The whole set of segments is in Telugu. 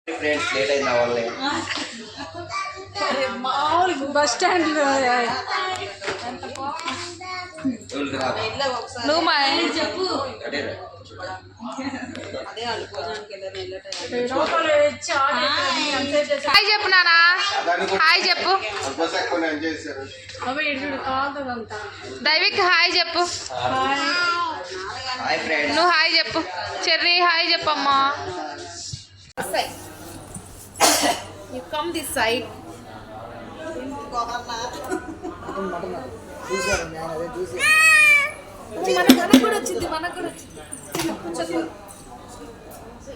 ఫ్రెండ్స్ లేట్ అయింది వాళ్ళే మామూలు బస్ స్టాండ్ నువ్వు మా చెప్పు హాయ్ చెప్పు నానా హాయ్ చెప్పు దైవిక్ హాయ్ చెప్పు నువ్వు హాయ్ చెప్పు చెర్రీ హాయ్ చెప్పమ్మా You come this side.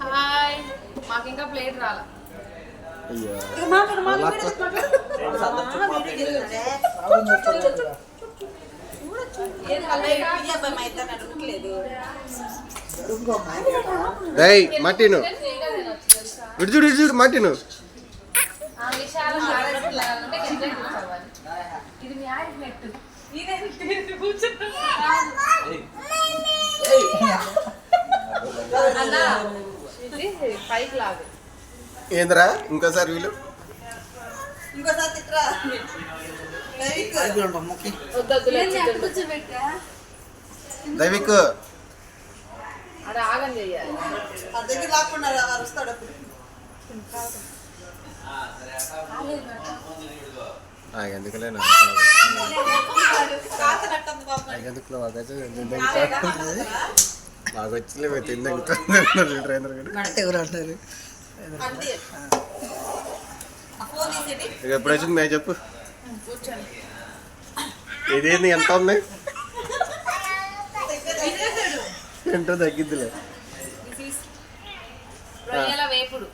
Hi మాకు ఇంకా ప్లేట్ రాలా మట్టిను విడుచుడు విడుచుడు మట్టిను ఏంద్రా ఇంకోసారి వీళ్ళు దైవిక్ అక్కడ ఆగం చెయ్యాలి ఎందుకులే బాగా వచ్చిలే తిందండి ట్రైనర్ ఎవరు అంటారు ఎప్పుడు వచ్చింది మేము చెప్పు ఇదేంది ఎంత ఉంది ఎంతో తగ్గిద్దిలే వేపుడు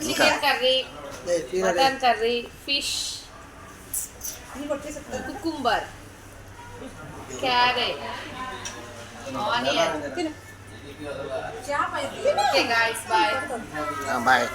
chicken curry mutton curry fish cucumber carrot onion okay guys bye bye